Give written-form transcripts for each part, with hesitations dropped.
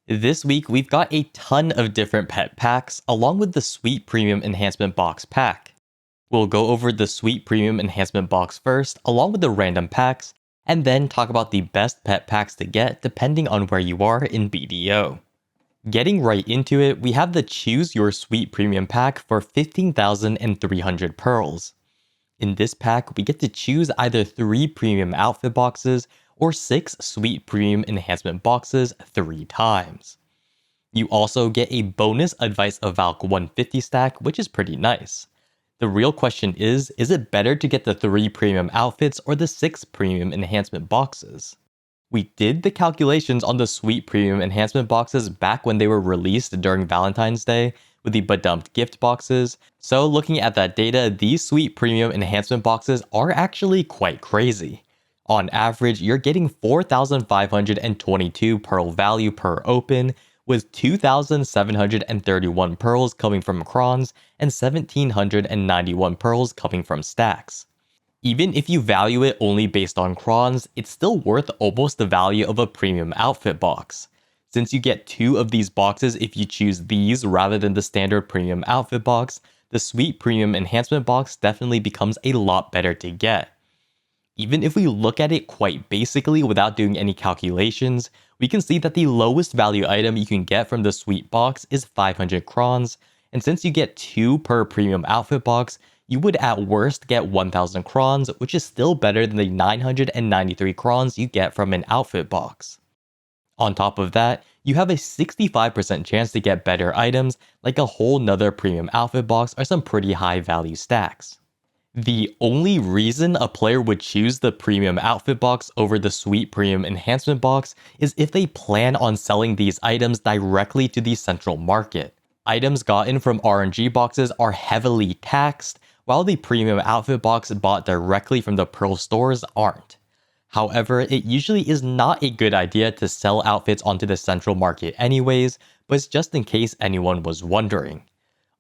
This week, we've got a ton of different pet packs, along with the Sweet Premium Enhancement Box pack. We'll go over the Sweet Premium Enhancement Box first, along with the random packs, and then talk about the best pet packs to get depending on where you are in BDO. Getting right into it, we have the Choose Your Sweet Premium pack for 15,300 pearls. In this pack, we get to choose either 3 premium outfit boxes or 6 Sweet Premium Enhancement boxes 3 times. You also get a bonus Advice of Valk 150 stack, which is pretty nice. The real question is it better to get the 3 premium outfits or the 6 premium enhancement boxes? We did the calculations on the Sweet Premium Enhancement boxes back when they were released during Valentine's Day with the Badumped gift boxes, so looking at that data, these Sweet Premium Enhancement boxes are actually quite crazy. On average, you're getting 4,522 pearl value per open, with 2,731 pearls coming from crons and 1,791 pearls coming from stacks. Even if you value it only based on crons, it's still worth almost the value of a premium outfit box. Since you get 2 of these boxes if you choose these rather than the standard premium outfit box, the Sweet Premium Enhancement box definitely becomes a lot better to get. Even if we look at it quite basically without doing any calculations, we can see that the lowest value item you can get from the Sweet box is 500 crons, and since you get 2 per premium outfit box, you would at worst get 1,000 crons, which is still better than the 993 crons you get from an outfit box. On top of that, you have a 65% chance to get better items, like a whole nother premium outfit box or some pretty high value stacks. The only reason a player would choose the premium outfit box over the Sweet Premium Enhancement box is if they plan on selling these items directly to the central market. Items gotten from RNG boxes are heavily taxed, while the premium outfit box bought directly from the Pearl stores aren't. However, it usually is not a good idea to sell outfits onto the central market anyways, but it's just in case anyone was wondering.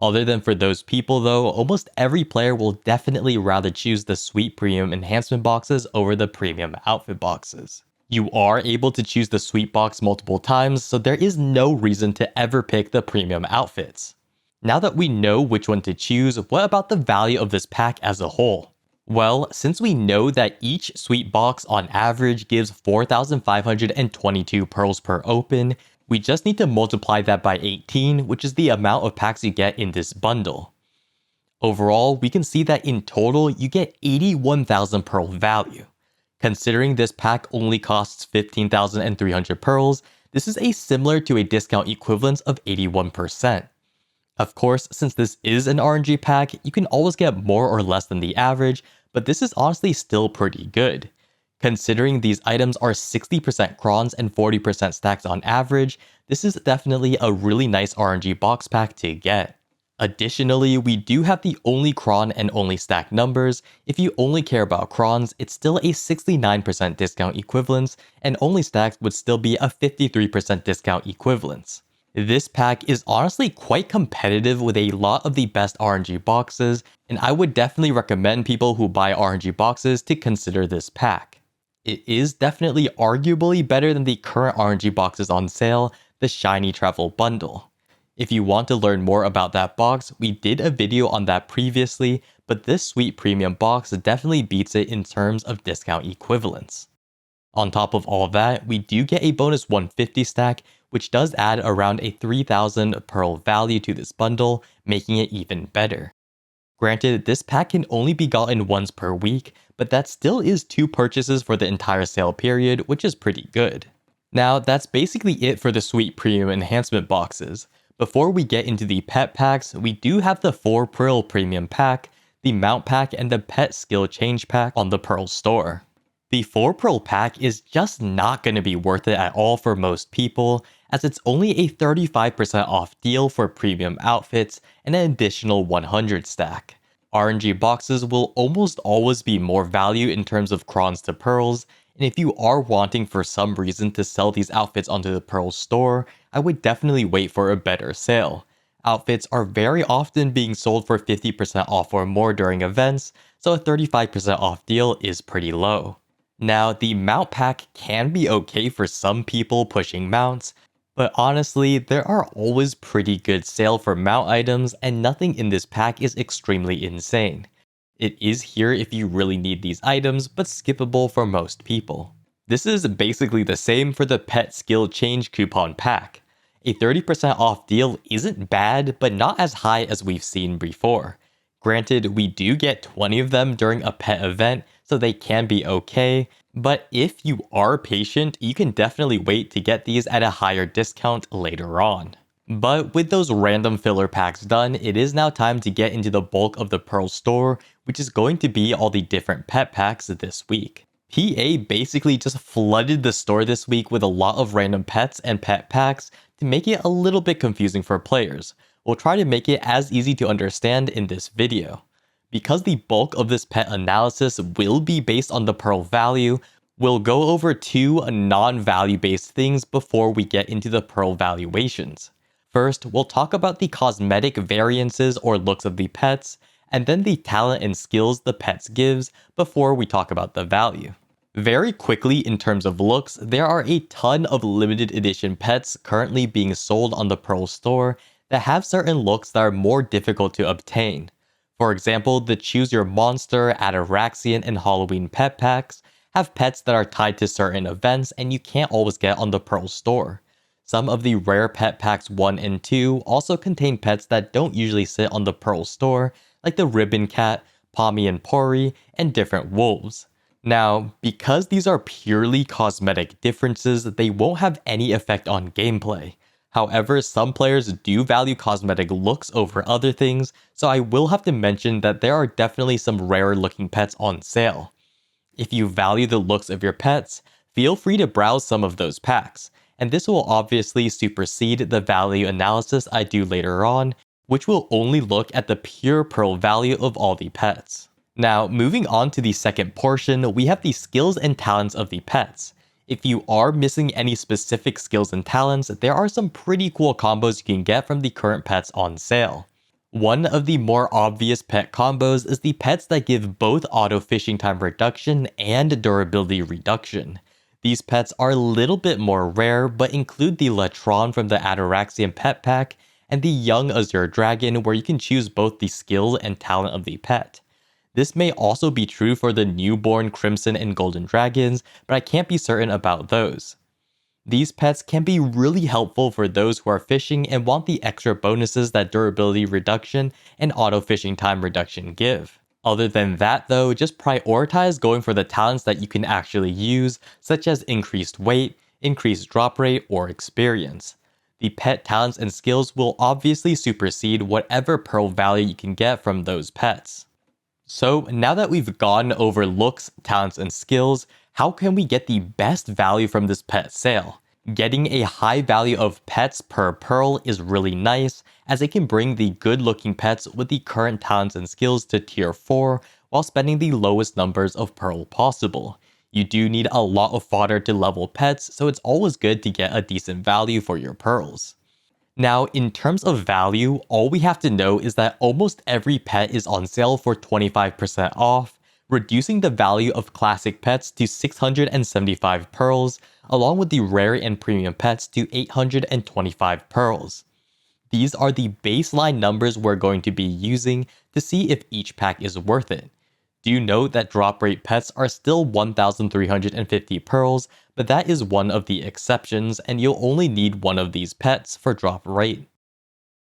Other than for those people though, almost every player will definitely rather choose the Sweet Premium Enhancement boxes over the premium outfit boxes. You are able to choose the Sweet box multiple times, so there is no reason to ever pick the premium outfits. Now that we know which one to choose, what about the value of this pack as a whole? Well, since we know that each Sweet box on average gives 4,522 pearls per open, we just need to multiply that by 18, which is the amount of packs you get in this bundle. Overall, we can see that in total, you get 81,000 pearl value. Considering this pack only costs 15,300 pearls, this is similar to a discount equivalence of 81%. Of course, since this is an RNG pack, you can always get more or less than the average, but this is honestly still pretty good. Considering these items are 60% crons and 40% stacks on average, this is definitely a really nice RNG box pack to get. Additionally, we do have the only cron and only stack numbers. If you only care about crons, it's still a 69% discount equivalence, and only stacks would still be a 53% discount equivalence. This pack is honestly quite competitive with a lot of the best RNG boxes, and I would definitely recommend people who buy RNG boxes to consider this pack. It is definitely arguably better than the current RNG boxes on sale, the Shiny Travel Bundle. If you want to learn more about that box, we did a video on that previously, but this Sweet Premium box definitely beats it in terms of discount equivalence. On top of all that, we do get a bonus 150 stack, which does add around a 3,000 pearl value to this bundle, making it even better. Granted, this pack can only be gotten once per week, but that still is 2 purchases for the entire sale period, which is pretty good. Now, that's basically it for the Sweet Premium Enhancement boxes. Before we get into the pet packs, we do have the 4 Pearl Premium pack, the Mount pack, and the Pet Skill Change pack on the Pearl store. The 4 Pearl pack is just not going to be worth it at all for most people, as it's only a 35% off deal for premium outfits and an additional 100 stack. RNG boxes will almost always be more value in terms of crons to pearls, and if you are wanting for some reason to sell these outfits onto the Pearl store, I would definitely wait for a better sale. Outfits are very often being sold for 50% off or more during events, so a 35% off deal is pretty low. Now, the mount pack can be okay for some people pushing mounts, But honestly, there are always pretty good sale for mount items, and nothing in this pack is extremely insane. It is here if you really need these items, but skippable for most people. This is basically the same for the pet skill change coupon pack. A 30% off deal isn't bad, but not as high as we've seen before. Granted, we do get 20 of them during a pet event, so they can be okay, but if you are patient, you can definitely wait to get these at a higher discount later on. But with those random filler packs done, it is now time to get into the bulk of the Pearl store, which is going to be all the different pet packs this week. PA basically just flooded the store this week with a lot of random pets and pet packs to make it a little bit confusing for players. We'll try to make it as easy to understand in this video. Because the bulk of this pet analysis will be based on the Pearl value, we'll go over two non-value based things before we get into the Pearl valuations. First, we'll talk about the cosmetic variances or looks of the pets, and then the talent and skills the pets gives before we talk about the value. Very quickly in terms of looks, there are a ton of limited edition pets currently being sold on the Pearl store that have certain looks that are more difficult to obtain. For example, the Choose Your Monster, Ataraxian, and Halloween pet packs have pets that are tied to certain events and you can't always get on the Pearl store. Some of the rare pet packs 1 and 2 also contain pets that don't usually sit on the Pearl store, like the Ribbon Cat, Pommy and Pori, and different wolves. Now, because these are purely cosmetic differences, they won't have any effect on gameplay. However, some players do value cosmetic looks over other things, so I will have to mention that there are definitely some rarer looking pets on sale. If you value the looks of your pets, feel free to browse some of those packs, and this will obviously supersede the value analysis I do later on, which will only look at the pure Pearl value of all the pets. Now, moving on to the second portion, we have the skills and talents of the pets. If you are missing any specific skills and talents, there are some pretty cool combos you can get from the current pets on sale. One of the more obvious pet combos is the pets that give both auto fishing time reduction and durability reduction. These pets are a little bit more rare, but include the Latron from the Ataraxian pet pack and the Young Azure Dragon, where you can choose both the skill and talent of the pet. This may also be true for the newborn Crimson and Golden Dragons, but I can't be certain about those. These pets can be really helpful for those who are fishing and want the extra bonuses that durability reduction and auto fishing time reduction give. Other than that though, just prioritize going for the talents that you can actually use, such as increased weight, increased drop rate, or experience. The pet talents and skills will obviously supersede whatever Pearl value you can get from those pets. So now that we've gone over looks, talents, and skills, how can we get the best value from this pet sale? Getting a high value of pets per Pearl is really nice, as it can bring the good looking pets with the current talents and skills to tier 4 while spending the lowest numbers of Pearl possible. You do need a lot of fodder to level pets, so it's always good to get a decent value for your Pearls. Now, in terms of value, all we have to know is that almost every pet is on sale for 25% off, reducing the value of classic pets to 675 pearls, along with the rare and premium pets to 825 pearls. These are the baseline numbers we're going to be using to see if each pack is worth it. Do note that drop rate pets are still 1,350 pearls, but that is one of the exceptions, and you'll only need one of these pets for drop rate.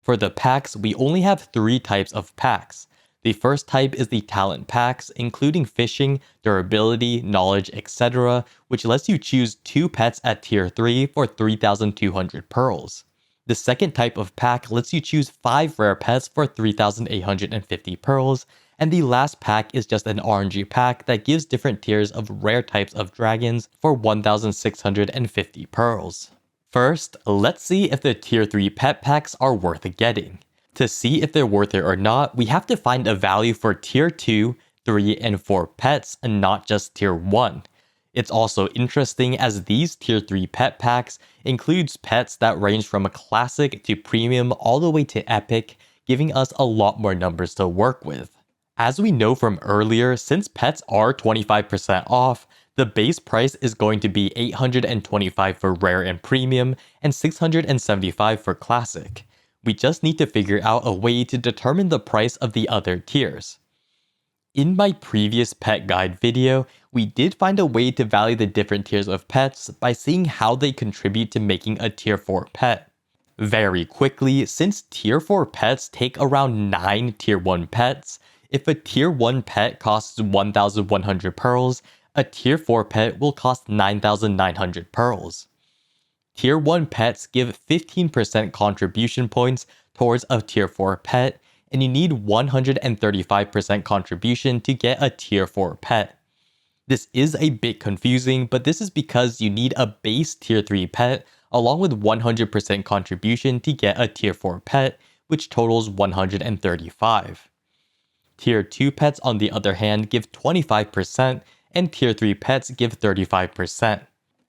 For the packs, we only have 3 types of packs. The first type is the talent packs, including fishing, durability, knowledge, etc., which lets you choose 2 pets at tier 3 for 3,200 pearls. The second type of pack lets you choose 5 rare pets for 3,850 pearls, and the last pack is just an RNG pack that gives different tiers of rare types of dragons for 1,650 pearls. First, let's see if the tier 3 pet packs are worth getting. To see if they're worth it or not, we have to find a value for tier 2, 3, and 4 pets and not just tier 1. It's also interesting as these tier 3 pet packs includes pets that range from a classic to premium all the way to epic, giving us a lot more numbers to work with. As we know from earlier, since pets are 25% off, The base price is going to be $825 for rare and premium and $675 for classic. We just need to figure out a way to determine the price of the other tiers. In my previous pet guide video, we did find a way to value the different tiers of pets by seeing how they contribute to making a tier 4 pet. Very quickly, since tier 4 pets take around 9 tier 1 pets, if a tier 1 pet costs 1,100 pearls, a tier 4 pet will cost 9,900 pearls. Tier 1 pets give 15% contribution points towards a tier 4 pet, and you need 135% contribution to get a tier 4 pet. This is a bit confusing, but this is because you need a base tier 3 pet along with 100% contribution to get a tier 4 pet, which totals 135. Tier 2 pets, on the other hand, give 25%, and tier 3 pets give 35%.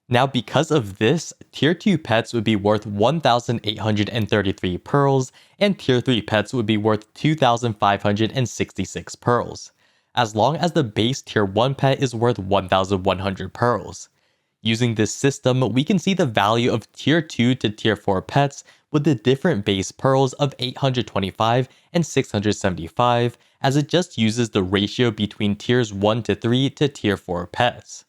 Now, because of this, tier 2 pets would be worth 1,833 pearls, and tier 3 pets would be worth 2,566 pearls, as long as the base tier 1 pet is worth 1,100 pearls. Using this system, we can see the value of tier 2 to tier 4 pets with the different base pearls of 825 and 675, as it just uses the ratio between tiers 1 to 3 to tier 4 pets.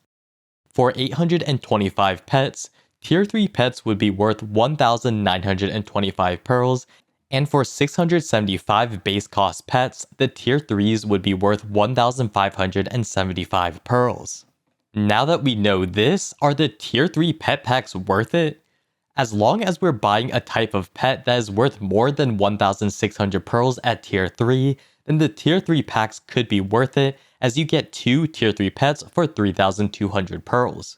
For 825 pets, tier 3 pets would be worth 1,925 pearls, and for 675 base cost pets, the tier 3s would be worth 1,575 pearls. Now that we know this, are the tier 3 pet packs worth it? As long as we're buying a type of pet that is worth more than 1,600 pearls at tier 3, then the tier 3 packs could be worth it, as you get 2 tier 3 pets for 3,200 pearls.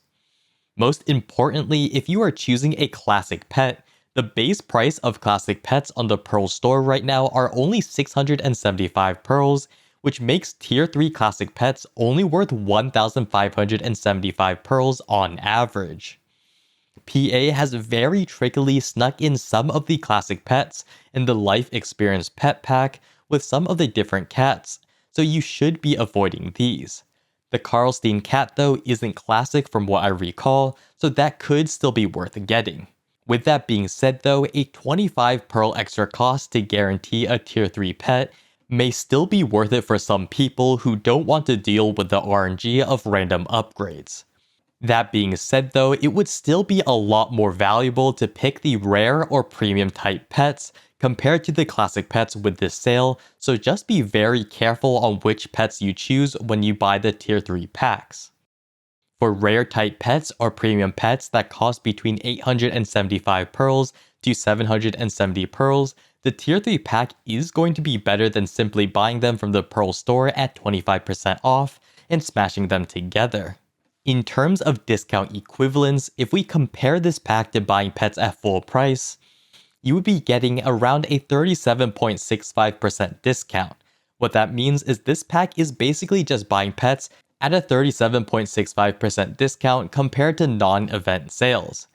Most importantly, if you are choosing a classic pet, the base price of classic pets on the Pearl store right now are only 675 pearls, which makes tier 3 classic pets only worth 1,575 pearls on average. PA has very trickily snuck in some of the classic pets in the Life Experience Pet Pack with some of the different cats, so you should be avoiding these. The Karlstein cat though isn't classic from what I recall, so that could still be worth getting. With that being said though, a 25 pearl extra cost to guarantee a tier 3 pet may still be worth it for some people who don't want to deal with the RNG of random upgrades. That being said though, it would still be a lot more valuable to pick the rare or premium type pets compared to the classic pets with this sale, so just be very careful on which pets you choose when you buy the tier 3 packs. For rare type pets or premium pets that cost between 875 pearls to 770 pearls, the tier 3 pack is going to be better than simply buying them from the Pearl store at 25% off and smashing them together. In terms of discount equivalents, if we compare this pack to buying pets at full price, you would be getting around a 37.65% discount. What that means is this pack is basically just buying pets at a 37.65% discount compared to non-event sales.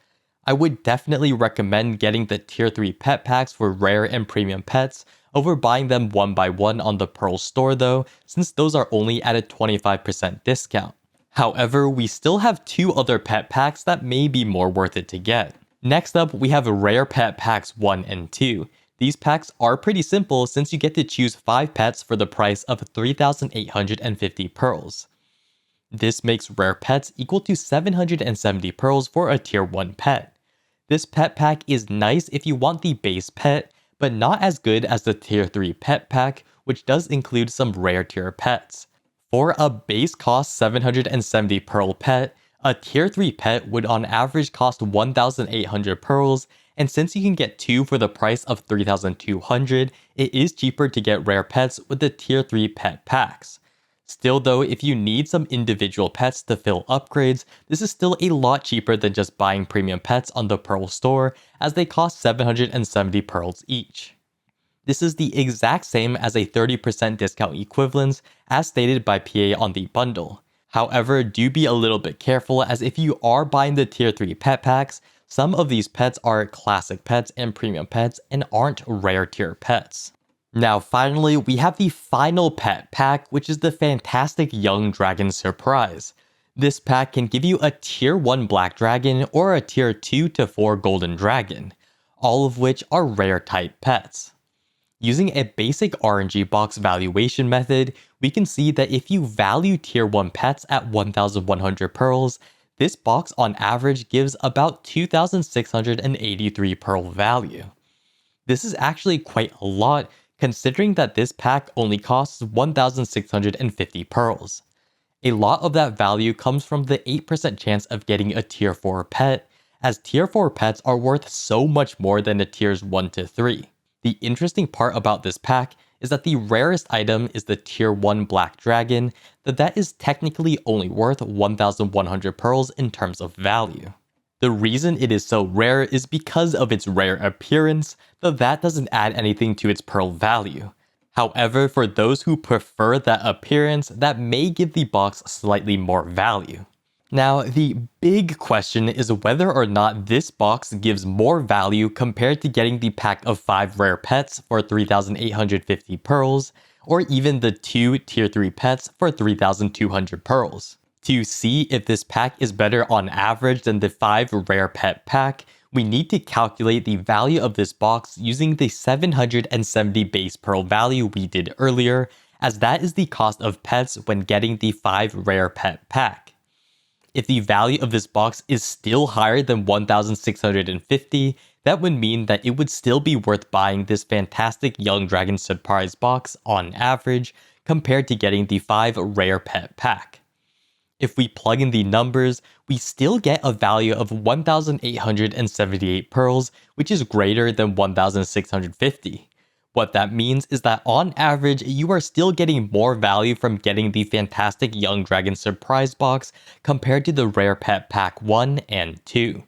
I would definitely recommend getting the tier 3 pet packs for rare and premium pets over buying them one by one on the Pearl store though, since those are only at a 25% discount. However, we still have 2 other pet packs that may be more worth it to get. Next up, we have Rare Pet Packs 1 and 2. These packs are pretty simple since you get to choose 5 pets for the price of 3,850 pearls. This makes rare pets equal to 770 pearls for a tier 1 pet. This pet pack is nice if you want the base pet, but not as good as the tier 3 pet pack, which does include some rare tier pets. For a base cost 770 pearl pet, a tier 3 pet would on average cost 1,800 pearls, and since you can get 2 for the price of 3,200, it is cheaper to get rare pets with the tier 3 pet packs. Still though, if you need some individual pets to fill upgrades, this is still a lot cheaper than just buying premium pets on the Pearl store, as they cost 770 pearls each. This is the exact same as a 30% discount equivalence as stated by PA on the bundle. However, do be a little bit careful, as if you are buying the tier 3 pet packs, some of these pets are classic pets and premium pets and aren't rare tier pets. Now finally, we have the final pet pack, which is the fantastic Young Dragon Surprise. This pack can give you a tier 1 black dragon or a tier 2 to 4 golden dragon, all of which are rare type pets. Using a basic RNG box valuation method, we can see that if you value tier 1 pets at 1,100 pearls, this box on average gives about 2,683 pearl value. This is actually quite a lot, considering that this pack only costs 1,650 pearls. A lot of that value comes from the 8% chance of getting a tier 4 pet, as tier 4 pets are worth so much more than the tiers 1 to 3. The interesting part about this pack is that the rarest item is the tier 1 black dragon, that is technically only worth 1,100 pearls in terms of value. The reason it is so rare is because of its rare appearance, though that doesn't add anything to its pearl value. However, for those who prefer that appearance, that may give the box slightly more value. Now, the big question is whether or not this box gives more value compared to getting the pack of 5 rare pets for 3,850 pearls, or even the 2 tier 3 pets for 3,200 pearls. To see if this pack is better on average than the 5 rare pet pack, we need to calculate the value of this box using the 770 base pearl value we did earlier, as that is the cost of pets when getting the 5 rare pet pack. If the value of this box is still higher than 1,650, that would mean that it would still be worth buying this fantastic Young Dragon Surprise box on average compared to getting the 5 rare pet pack. If we plug in the numbers, we still get a value of 1,878 pearls, which is greater than 1,650. What that means is that on average, you are still getting more value from getting the fantastic Young Dragon Surprise box compared to the Rare Pet Pack 1 and 2.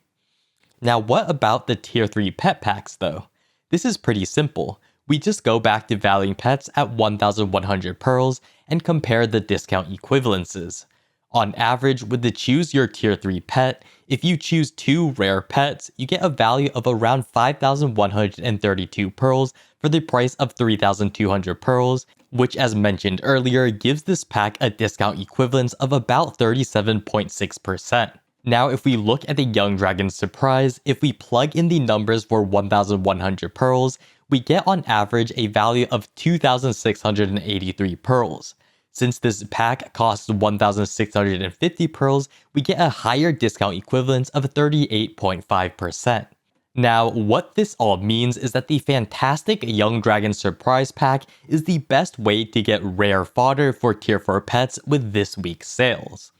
Now, what about the Tier 3 pet packs though? This is pretty simple. We just go back to valuing pets at 1,100 pearls and compare the discount equivalences. On average, with the choose your tier 3 pet, if you choose 2 rare pets, you get a value of around 5,132 pearls for the price of 3,200 pearls, which as mentioned earlier gives this pack a discount equivalence of about 37.6%. Now if we look at the Young Dragon Surprise, if we plug in the numbers for 1,100 pearls, we get on average a value of 2,683 pearls. Since this pack costs 1,650 pearls, we get a higher discount equivalence of 38.5%. Now, what this all means is that the fantastic Young Dragon Surprise Pack is the best way to get rare fodder for tier 4 pets with this week's sales.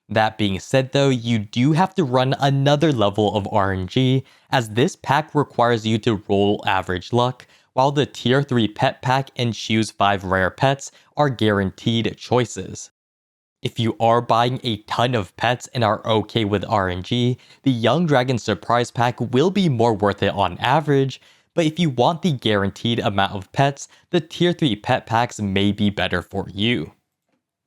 That being said though, you do have to run another level of RNG, as this pack requires you to roll average luck, while the tier 3 pet pack and choose 5 rare pets are guaranteed choices. If you are buying a ton of pets and are okay with RNG, the Young Dragon Surprise Pack will be more worth it on average, but if you want the guaranteed amount of pets, the tier 3 pet packs may be better for you.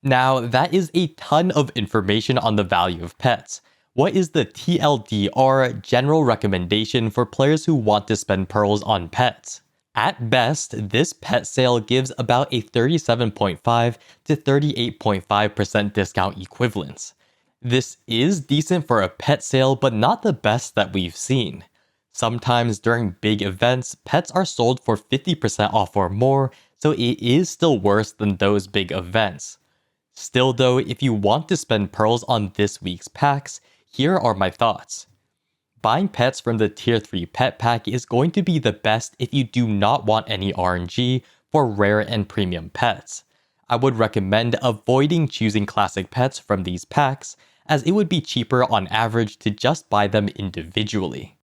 Now, that is a ton of information on the value of pets. What is the TLDR general recommendation for players who want to spend pearls on pets? At best, this pet sale gives about a 37.5 to 38.5% discount equivalence. This is decent for a pet sale, but not the best that we've seen. Sometimes during big events, pets are sold for 50% off or more, so it is still worse than those big events. Still though, if you want to spend pearls on this week's packs, here are my thoughts. Buying pets from the tier 3 pet pack is going to be the best if you do not want any RNG for rare and premium pets. I would recommend avoiding choosing classic pets from these packs, as it would be cheaper on average to just buy them individually.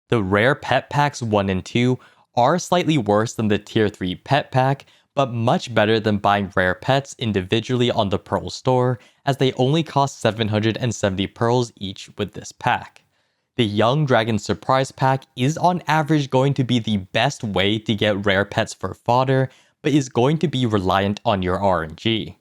The rare pet packs 1 and 2 are slightly worse than the tier 3 pet pack, but much better than buying rare pets individually on the Pearl store, as they only cost 770 pearls each with this pack. The Young Dragon Surprise Pack is on average going to be the best way to get rare pets for fodder, but is going to be reliant on your RNG.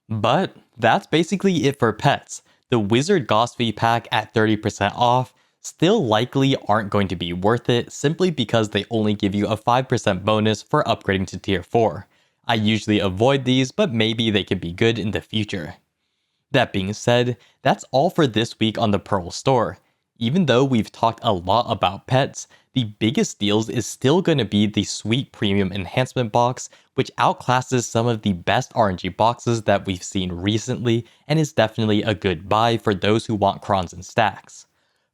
But that's basically it for pets. The Wizard Gosby pack at 30% off still likely aren't going to be worth it simply because they only give you a 5% bonus for upgrading to tier 4. I usually avoid these, but maybe they could be good in the future. That being said, that's all for this week on the Pearl Store. Even though we've talked a lot about pets, the biggest deals is still going to be the Sweet Premium Enhancement box, which outclasses some of the best RNG boxes that we've seen recently and is definitely a good buy for those who want crons and stacks.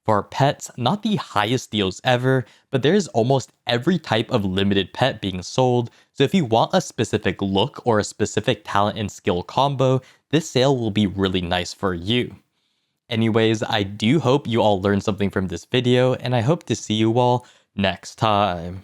For pets, not the highest deals ever, but there is almost every type of limited pet being sold, so if you want a specific look or a specific talent and skill combo, this sale will be really nice for you. Anyways, I do hope you all learned something from this video, and I hope to see you all next time.